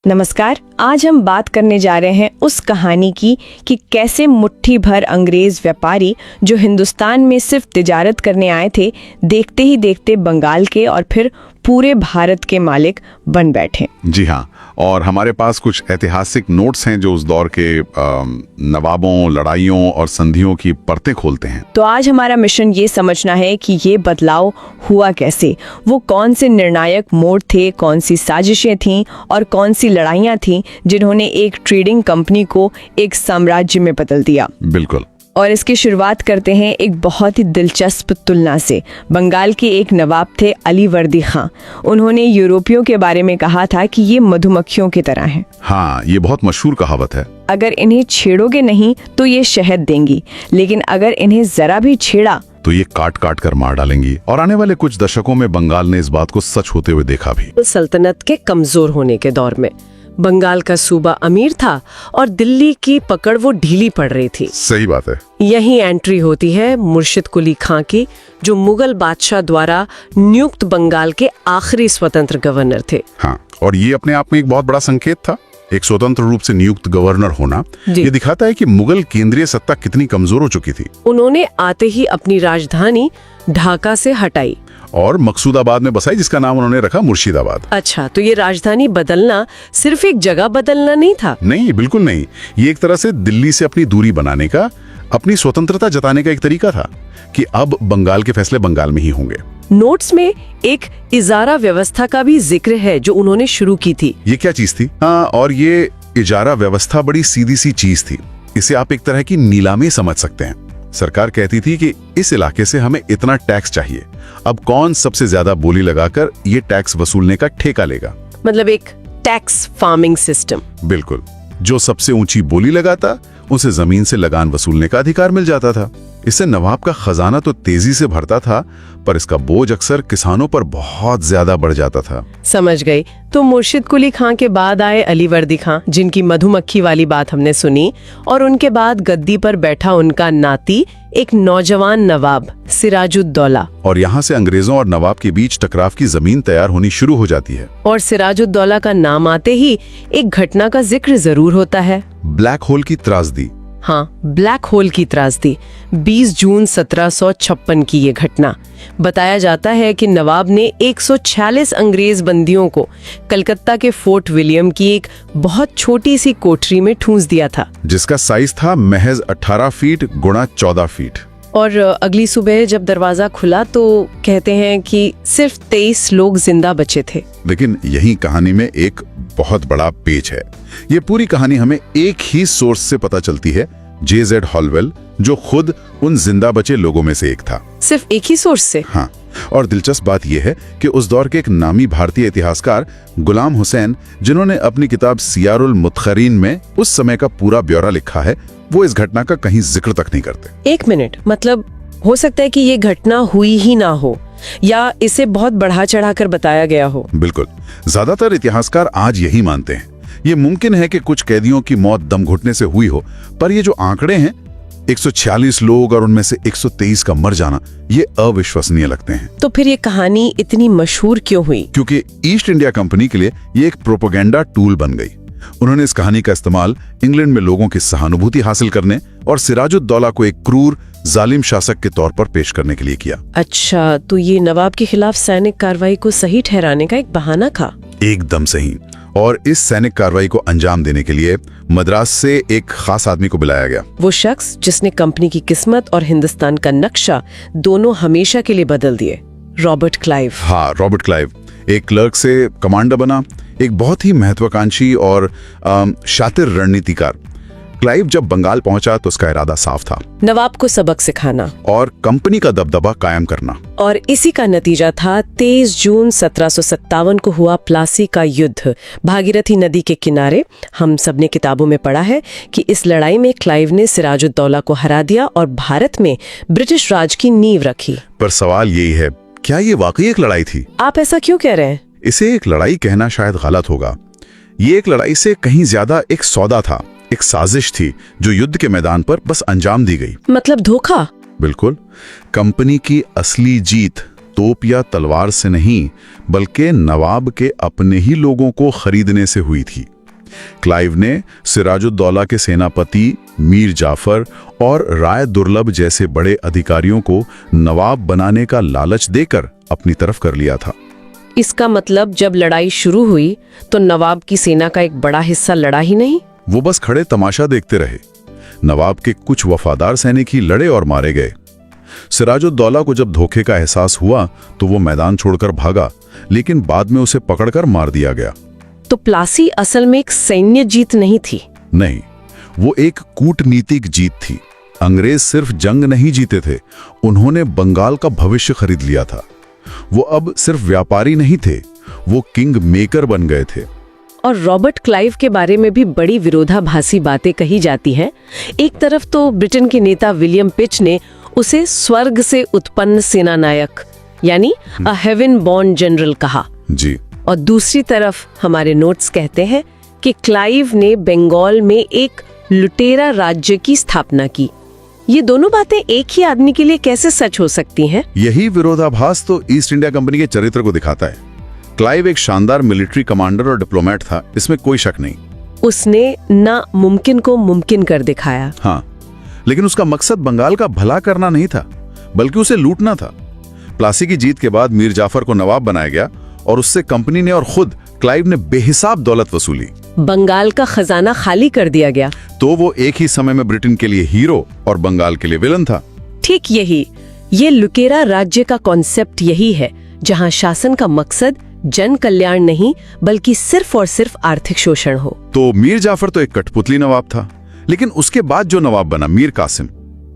नमस्कार। आज हम बात करने जा रहे हैं उस कहानी की कि कैसे मुट्ठी भर अंग्रेज व्यापारी जो हिंदुस्तान में सिर्फ तिजारत करने आए थे, देखते ही देखते बंगाल के और फिर पूरे भारत के मालिक बन बैठे। जी हाँ, और हमारे पास कुछ ऐतिहासिक नोट्स हैं जो उस दौर के नवाबों, लड़ाइयों और संधियों की परतें खोलते हैं। तो आज हमारा मिशन ये समझना है कि ये बदलाव हुआ कैसे, वो कौन से निर्णायक मोड़ थे, कौन सी साजिशें थीं और कौन सी लड़ाइयाँ थीं जिन्होंने एक ट्रेडिंग कंपनी को एक साम्राज्य में बदल दिया। बिल्कुल। और इसकी शुरुआत करते हैं एक बहुत ही दिलचस्प तुलना से। बंगाल के एक नवाब थे अलीवर्दी खां। उन्होंने यूरोपियों के बारे में कहा था कि ये मधुमक्खियों की तरह हैं। हाँ, ये बहुत मशहूर कहावत है। अगर इन्हें छेड़ोगे नहीं तो ये शहद देंगी, लेकिन अगर इन्हें जरा भी छेड़ा तो ये काट काट कर मार डालेंगी। और आने वाले कुछ दशकों में बंगाल ने इस बात को सच होते हुए देखा भी। सल्तनत के कमजोर होने के दौर में बंगाल का सूबा अमीर था और दिल्ली की पकड़ वो ढीली पड़ रही थी। सही बात है। यही एंट्री होती है मुर्शिद कुली खां की, जो मुगल बादशाह द्वारा नियुक्त बंगाल के आखिरी स्वतंत्र गवर्नर थे। हाँ, और ये अपने आप में एक बहुत बड़ा संकेत था। एक स्वतंत्र रूप से नियुक्त गवर्नर होना ये दिखाता है कि मुगल केंद्रीय सत्ता कितनी कमजोर हो चुकी थी। उन्होंने आते ही अपनी राजधानी ढाका से हटाई और मकसूदाबाद में बसाई, जिसका नाम उन्होंने रखा मुर्शिदाबाद। अच्छा, तो ये राजधानी बदलना सिर्फ एक जगह बदलना नहीं था? नहीं, बिल्कुल नहीं। ये एक तरह से दिल्ली से अपनी दूरी बनाने का, अपनी स्वतंत्रता जताने का एक तरीका था कि अब बंगाल के फैसले बंगाल में ही होंगे। नोट्स में एक इजारा व्यवस्था का भी जिक्र है जो उन्होंने शुरू की थी। ये क्या चीज थी? हाँ, और ये इजारा व्यवस्था बड़ी सीधी सी चीज थी। इसे आप एक तरह की नीलामी समझ सकते हैं। सरकार कहती थी कि इस इलाके से हमें इतना टैक्स चाहिए, अब कौन सबसे ज्यादा बोली लगाकर ये टैक्स वसूलने का ठेका लेगा। मतलब एक टैक्स फार्मिंग सिस्टम। बिल्कुल। जो सबसे ऊंची बोली लगाता उसे जमीन से लगान वसूलने का अधिकार मिल जाता था। इससे नवाब का खजाना तो तेजी से भरता था, पर इसका बोझ अक्सर किसानों पर बहुत ज्यादा बढ़ जाता था। समझ गई। तो मुर्शिद कुली खां के बाद आए अलीवर्दी खां, जिनकी मधुमक्खी वाली बात हमने सुनी, और उनके बाद गद्दी पर बैठा उनका नाती, एक नौजवान नवाब सिराजुद्दौला। और यहाँ से अंग्रेजों और नवाब के बीच टकराव की जमीन तैयार होनी शुरू हो जाती है। और सिराजुद्दौला का नाम आते ही एक घटना का जिक्र जरूर होता है, ब्लैक होल की त्रासदी। हाँ, ब्लैक होल की त्रासदी। 20 जून 1756 की ये घटना। बताया जाता है कि नवाब ने 146 अंग्रेज बंदियों को कलकत्ता के फोर्ट विलियम की एक बहुत छोटी सी कोठरी में ठूंस दिया था, जिसका साइज था महज 18 फीट गुणा 14 फीट। और अगली सुबह जब दरवाजा खुला तो कहते हैं कि सिर्फ 23 लोग जिंदा बचे थे। लेकिन यही कहानी में एक बहुत बड़ा पेच है। ये पूरी कहानी हमें एक ही सोर्स से पता चलती है, J.Z. हॉलवेल, जो खुद उन जिंदा बचे लोगों में से एक था। सिर्फ एक ही सोर्स से? हाँ, और दिलचस्प बात यह है कि उस दौर के एक नामी भारतीय इतिहासकार गुलाम हुसैन, जिन्होंने अपनी किताब सियारुल मुत्खरीन में उस समय का पूरा ब्यौरा लिखा है, वो इस घटना का कहीं जिक्र तक नहीं करते। एक मिनट, मतलब हो सकता है कि ये घटना हुई ही ना हो, या इसे बहुत बढ़ा चढ़ाकर बताया गया हो। बिल्कुल। ज्यादातर इतिहासकार आज यही मानते हैं। ये मुमकिन है कि कुछ कैदियों की मौत दम घुटने से हुई हो, पर ये जो आंकड़े हैं, 146 लोग और उनमें से 123 का मर जाना, ये अविश्वसनीय लगते हैं। तो फिर ये कहानी इतनी मशहूर क्यों हुई? क्योंकि ईस्ट इंडिया कंपनी के लिए ये एक प्रोपेगेंडा टूल बन गई। उन्होंने इस कहानी का इस्तेमाल इंग्लैंड में लोगों की सहानुभूति हासिल करने और सिराजुद्दौला को एक क्रूर जालिम शासक के तौर पर पेश करने के लिए किया। अच्छा, तो ये नवाब के खिलाफ सैनिक कार्रवाई को सही ठहराने का एक बहाना था। एकदम सही। और इस सैनिक कार्रवाई को अंजाम देने के लिए मद्रास से एक खास आदमी को बुलाया गया। वो शख्स जिसने कंपनी की किस्मत और हिंदुस्तान का नक्शा दोनों हमेशा के लिए बदल दिए, रॉबर्ट क्लाइव। हाँ, रॉबर्ट क्लाइव एक क्लर्क से कमांडर बना, एक बहुत ही महत्वाकांक्षी और शातिर रणनीतिकार। क्लाइव जब बंगाल पहुंचा तो उसका इरादा साफ था, नवाब को सबक सिखाना और कंपनी का दबदबा कायम करना। और इसी का नतीजा था 23 जून 1757 को हुआ प्लासी का युद्ध, भागीरथी नदी के किनारे। हम सबने किताबों में पढ़ा है कि इस लड़ाई में क्लाइव ने सिराजुद्दौला को हरा दिया और भारत में ब्रिटिश राज की नींव रखी। पर सवाल यही है, क्या ये वाकई एक लड़ाई थी? आप ऐसा क्यों कह रहे हैं? इसे एक लड़ाई कहना शायद गलत होगा। ये एक लड़ाई से कहीं ज्यादा एक सौदा था, एक साजिश थी जो युद्ध के मैदान पर बस अंजाम दी गई। मतलब धोखा? बिल्कुल। कंपनी की असली जीत तोप या तलवार से नहीं, बल्कि नवाब के अपने ही लोगों को खरीदने से हुई थी। क्लाइव ने सिराजुद्दौला के सेनापति मीर जाफर और राय दुर्लभ जैसे बड़े अधिकारियों को नवाब बनाने का लालच देकर अपनी तरफ कर लिया था। इसका मतलब जब लड़ाई शुरू हुई तो नवाब की सेना का एक बड़ा हिस्सा लड़ा ही नहीं, वो बस खड़े तमाशा देखते रहे। नवाब के कुछ वफादार सैनिक ही लड़े और मारे गए। सिराजुद्दौला को जब धोखे का एहसास हुआ तो वो मैदान छोड़कर भागा, लेकिन बाद में उसे पकड़कर मार दिया गया। तो प्लासी असल में एक सैन्य जीत नहीं थी। नहीं, वो एक कूटनीतिक जीत थी। अंग्रेज सिर्फ जंग नहीं जीते थे, उन्होंने बंगाल का भविष्य खरीद लिया था। वो अब सिर्फ व्यापारी नहीं थे, वो किंग मेकर बन गए थे। और रॉबर्ट क्लाइव के बारे में भी बड़ी विरोधाभासी बातें कही जाती हैं। एक तरफ तो ब्रिटेन के नेता विलियम पिच ने उसे स्वर्ग से उत्पन्न सेनानायक यानी अ हेवन बॉर्न जनरल कहा जी, और दूसरी तरफ हमारे नोट्स कहते हैं कि क्लाइव ने बंगाल में एक लुटेरा राज्य की स्थापना की। ये दोनों बातें एक ही आदमी के लिए कैसे सच हो सकती हैं? यही विरोधाभास तो ईस्ट इंडिया कंपनी के चरित्र को दिखाता है। क्लाइव एक शानदार मिलिट्री कमांडर और डिप्लोमेट था, इसमें कोई शक नहीं। उसने ना मुमकिन को मुमकिन कर दिखाया। हाँ, लेकिन उसका मकसद बंगाल का भला करना नहीं था, बल्कि उसे लूटना था। प्लासी की जीत के बाद मीर जाफर को नवाब बनाया गया और उससे कंपनी ने और खुद क्लाइव ने बेहिसाब दौलत वसूली। बंगाल का खजाना खाली कर दिया गया। तो वो एक ही समय में ब्रिटेन के लिए हीरो और बंगाल के लिए विलन था। ठीक यही, ये लुटेरा राज्य का कॉन्सेप्ट यही है, जहां शासन का मकसद जन कल्याण नहीं बल्कि सिर्फ और सिर्फ आर्थिक शोषण हो। तो मीर जाफर तो एक कठपुतली नवाब था, लेकिन उसके बाद जो नवाब बना मीर कासिम,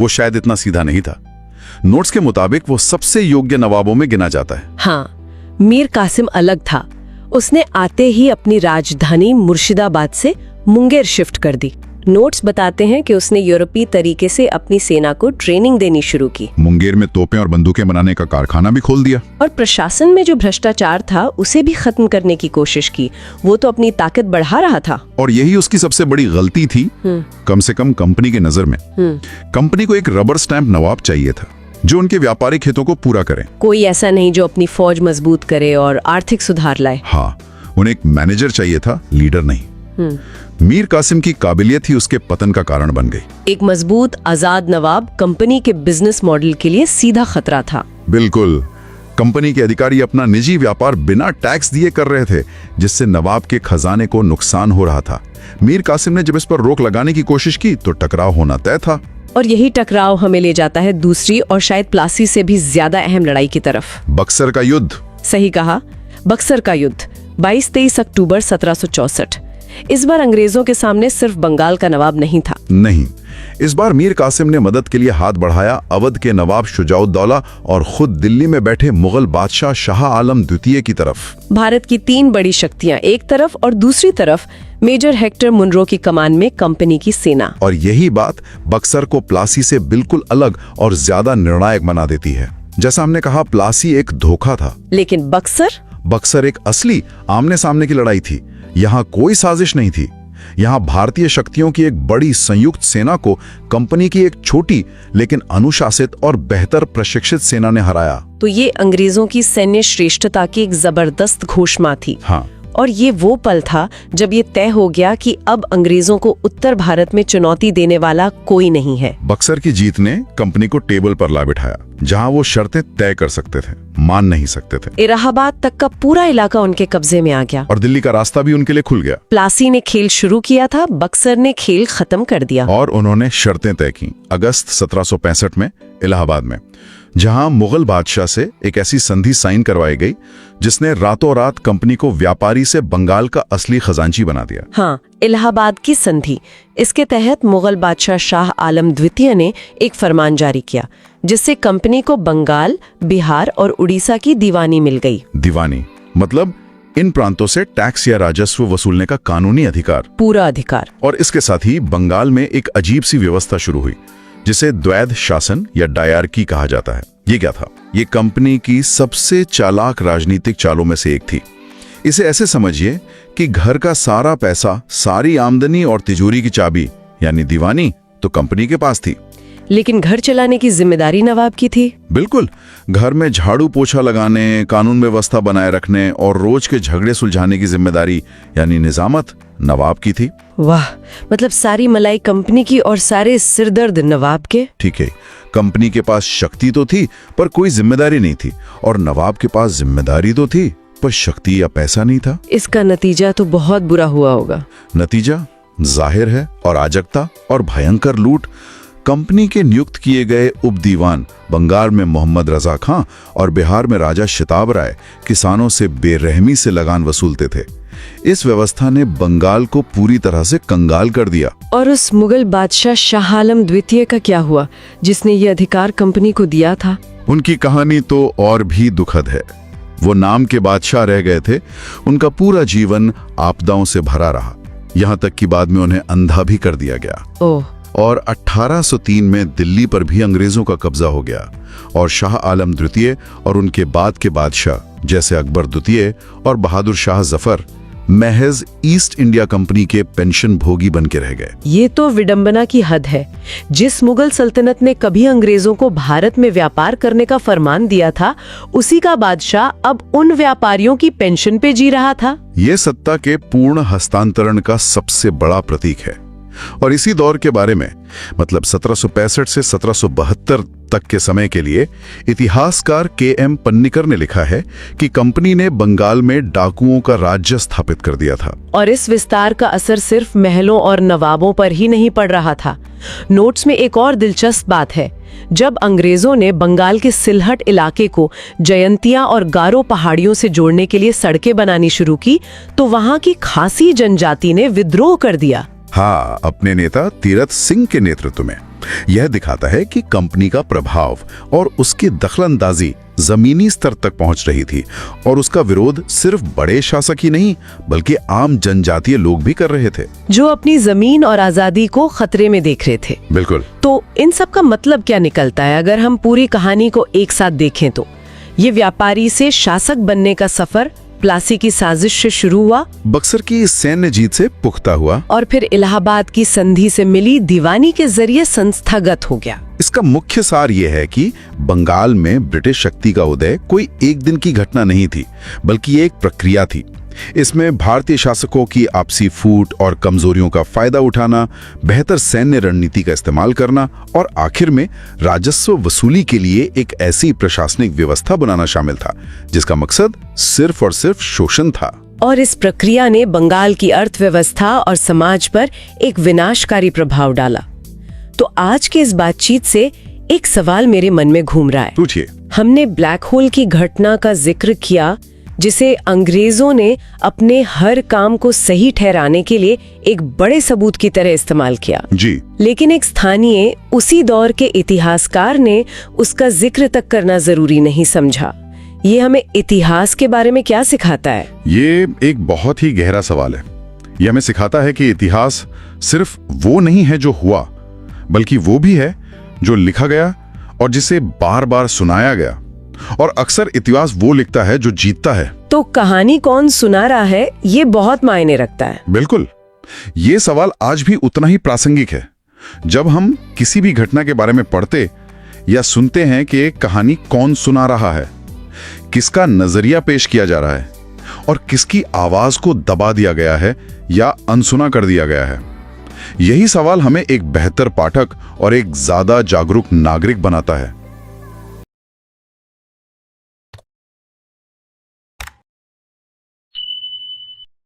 वो शायद इतना सीधा नहीं था। नोट्स के मुताबिक वो सबसे योग्य नवाबों में गिना जाता है। हाँ, मीर कासिम अलग था। उसने आते ही अपनी राजधानी मुर्शिदाबाद से मुंगेर शिफ्ट कर दी। नोट्स बताते हैं कि उसने यूरोपीय तरीके से अपनी सेना को ट्रेनिंग देनी शुरू की। मुंगेर में तोपें और बंदूकें बनाने का कारखाना भी खोल दिया और प्रशासन में जो भ्रष्टाचार था उसे भी खत्म करने की कोशिश की। वो तो अपनी ताकत बढ़ा रहा था। और यही उसकी सबसे बड़ी गलती थी, कम से कम कंपनी के नजर में। कंपनी को एक रबर स्टैंप नवाब चाहिए था जो उनके व्यापारिक हितों को पूरा करे। कोई ऐसा नहीं जो अपनी फौज मजबूत करे और आर्थिक सुधार लाए। हाँ, उन्हें एक मैनेजर चाहिए था, लीडर नहीं। मीर कासिम की काबिलियत ही उसके पतन का कारण बन गई। एक मजबूत आजाद नवाब कंपनी के बिजनेस मॉडल के लिए सीधा खतरा था। बिल्कुल, कंपनी के अधिकारी अपना निजी व्यापार बिना टैक्स दिए कर रहे थे, जिससे नवाब के खजाने को नुकसान हो रहा था। मीर कासिम ने जब इस पर रोक लगाने की कोशिश की तो टकराव होना तय था। और यही टकराव हमें ले जाता है दूसरी और शायद प्लासी से भी ज्यादा अहम लड़ाई की तरफ, बक्सर का युद्ध। सही कहा, बक्सर का युद्ध 22-23 अक्टूबर 1764। इस बार अंग्रेजों के सामने सिर्फ बंगाल का नवाब नहीं था। नहीं, इस बार मीर कासिम ने मदद के लिए हाथ बढ़ाया अवध के नवाब शुजाउद्दौला और खुद दिल्ली में बैठे मुगल बादशाह शाह आलम द्वितीय की तरफ। भारत की तीन बड़ी शक्तियां एक तरफ और दूसरी तरफ मेजर हेक्टर मुनरो की कमान में कंपनी की सेना। और यही बात बक्सर को प्लासी से बिल्कुल अलग और ज्यादा निर्णायक बना देती है। जैसा हमने कहा, प्लासी एक धोखा था, लेकिन बक्सर एक असली आमने सामने की लड़ाई थी। यहाँ कोई साजिश नहीं थी। यहाँ भारतीय शक्तियों की एक बड़ी संयुक्त सेना को कंपनी की एक छोटी लेकिन अनुशासित और बेहतर प्रशिक्षित सेना ने हराया। तो ये अंग्रेजों की सैन्य श्रेष्ठता की एक जबरदस्त घोषणा थी। हाँ, और ये वो पल था जब ये तय हो गया कि अब अंग्रेजों को उत्तर भारत में चुनौती देने वाला कोई नहीं है। बक्सर की जीत ने कंपनी को टेबल पर ला बिठाया, जहां वो शर्तें तय कर सकते थे, मान नहीं सकते थे। इलाहाबाद तक का पूरा इलाका उनके कब्जे में आ गया और दिल्ली का रास्ता भी उनके लिए खुल गया। प्लासी ने खेल शुरू किया था, बक्सर ने खेल खत्म कर दिया। और उन्होंने शर्तें तय की अगस्त 1765 में इलाहाबाद में, जहां मुगल बादशाह से एक ऐसी संधि साइन करवाई गई जिसने रातों रात कंपनी को व्यापारी से बंगाल का असली खजांची बना दिया। हाँ, इलाहाबाद की संधि। इसके तहत मुगल बादशाह शाह आलम द्वितीय ने एक फरमान जारी किया जिससे कंपनी को बंगाल, बिहार और उड़ीसा की दीवानी मिल गई। दीवानी मतलब इन प्रांतों से टैक्स या राजस्व वसूलने का कानूनी अधिकार, पूरा अधिकार। और इसके साथ ही बंगाल में एक अजीब सी व्यवस्था शुरू हुई जिसे द्वैध शासन या डायरकी कहा जाता है। ये क्या था? ये कंपनी की सबसे चालाक राजनीतिक चालों में से एक थी। इसे ऐसे समझिए कि घर का सारा पैसा, सारी आमदनी और तिजोरी की चाबी यानी दीवानी तो कंपनी के पास थी। लेकिन घर चलाने की जिम्मेदारी नवाब की थी। बिल्कुल, घर में झाड़ू पोछा लगाने, कानून व्यवस्था बनाए रखने और रोज के झगड़े सुलझाने की जिम्मेदारी यानी निजामत नवाब की थी। वाह, मतलब सारी मलाई कंपनी की और सारे सिरदर्द नवाब के। ठीक है, कंपनी के पास शक्ति तो थी पर कोई जिम्मेदारी नहीं थी, और नवाब के पास जिम्मेदारी तो थी पर शक्ति या पैसा नहीं था। इसका नतीजा तो बहुत बुरा हुआ होगा। नतीजा जाहिर है, अराजकता और भयंकर लूट। कंपनी के नियुक्त किए गए उप दीवान बंगाल में मोहम्मद रजा खां और बिहार में राजा शिताब राय किसानों से बेरहमी से लगान वसूलते थे। इस व्यवस्था ने बंगाल को पूरी तरह से कंगाल कर दिया। और उस मुगल बादशाह शाह आलम द्वितीय का क्या हुआ, जिसने ये अधिकार कंपनी को दिया था? उनकी कहानी तो और भी दुखद है। वो नाम के बादशाह रह गए थे, उनका पूरा जीवन आपदाओं से भरा रहा, यहाँ तक कि बाद में उन्हें अंधा भी कर दिया गया। ओह। और 1803 में दिल्ली पर भी अंग्रेजों का कब्जा हो गया और शाह आलम द्वितीय और उनके बाद के बादशाह जैसे अकबर द्वितीय और बहादुर शाह जफर महज ईस्ट इंडिया कंपनी के पेंशन भोगी बन के रह गए। ये तो विडंबना की हद है। जिस मुगल सल्तनत ने कभी अंग्रेजों को भारत में व्यापार करने का फरमान दिया था, उसी का बादशाह अब उन व्यापारियों की पेंशन पे जी रहा था। ये सत्ता के पूर्ण हस्तांतरण का सबसे बड़ा प्रतीक है। और इसी दौर के बारे में, मतलब 1765 से 1772 तक के समय के लिए इतिहासकार के.एम. पन्नीकर ने लिखा है कि कंपनी ने बंगाल में डाकुओं का राज्य स्थापित कर दिया था। और इस विस्तार का असर सिर्फ महलों और नवाबों पर ही नहीं पड़ रहा था। नोट्स में एक और दिलचस्प बात है। जब अंग्रेजों ने बंगाल के सिलहट इलाके को जयंतिया और गारो पहाड़ियों से जोड़ने के लिए सड़कें बनानी शुरू की, तो वहां की खासी जनजाति ने विद्रोह कर दिया। हाँ, अपने नेता तीरथ सिंह के नेतृत्व में। यह दिखाता है कि कंपनी का प्रभाव और उसकी दखलंदाजी जमीनी स्तर तक पहुंच रही थी, और उसका विरोध सिर्फ बड़े शासक ही नहीं बल्कि आम जनजातीय लोग भी कर रहे थे, जो अपनी जमीन और आजादी को खतरे में देख रहे थे। बिल्कुल। तो इन सब का मतलब क्या निकलता है? अगर हम पूरी कहानी को एक साथ देखें तो ये व्यापारी से शासक बनने का सफर प्लासी की साजिश से शुरू हुआ, बक्सर की सैन्य जीत से पुख्ता हुआ, और फिर इलाहाबाद की संधि से मिली दीवानी के जरिए संस्थागत हो गया। इसका मुख्य सार यह है कि बंगाल में ब्रिटिश शक्ति का उदय कोई एक दिन की घटना नहीं थी, बल्कि ये एक प्रक्रिया थी। इसमें भारतीय शासकों की आपसी फूट और कमजोरियों का फायदा उठाना, बेहतर सैन्य रणनीति का इस्तेमाल करना और आखिर में राजस्व वसूली के लिए एक ऐसी प्रशासनिक व्यवस्था बनाना शामिल था जिसका मकसद सिर्फ और सिर्फ शोषण था। और इस प्रक्रिया ने बंगाल की अर्थव्यवस्था और समाज पर एक विनाशकारी प्रभाव डाला। तो आज के इस बातचीत से एक सवाल मेरे मन में घूम रहा है। पूछिए। हमने ब्लैक होल की घटना का जिक्र किया, जिसे अंग्रेजों ने अपने हर काम को सही ठहराने के लिए एक बड़े सबूत की तरह इस्तेमाल किया। जी। लेकिन एक स्थानीय उसी दौर के इतिहासकार ने उसका जिक्र तक करना जरूरी नहीं समझा। ये हमें इतिहास के बारे में क्या सिखाता है? ये एक बहुत ही गहरा सवाल है। ये हमें सिखाता है कि इतिहास सिर्फ वो नहीं है जो हुआ, बल्कि वो भी है जो लिखा गया और जिसे बार बार सुनाया गया। और अक्सर इतिहास वो लिखता है जो जीतता है। तो कहानी कौन सुना रहा है, ये बहुत मायने रखता है। बिल्कुल। ये सवाल आज भी उतना ही प्रासंगिक है। जब हम किसी भी घटना के बारे में पढ़ते या सुनते हैं कि एक कहानी कौन सुना रहा है, किसका नजरिया पेश किया जा रहा है और किसकी आवाज को दबा दिया गया है या अनसुना कर दिया गया है, यही सवाल हमें एक बेहतर पाठक और एक ज्यादा जागरूक नागरिक बनाता है।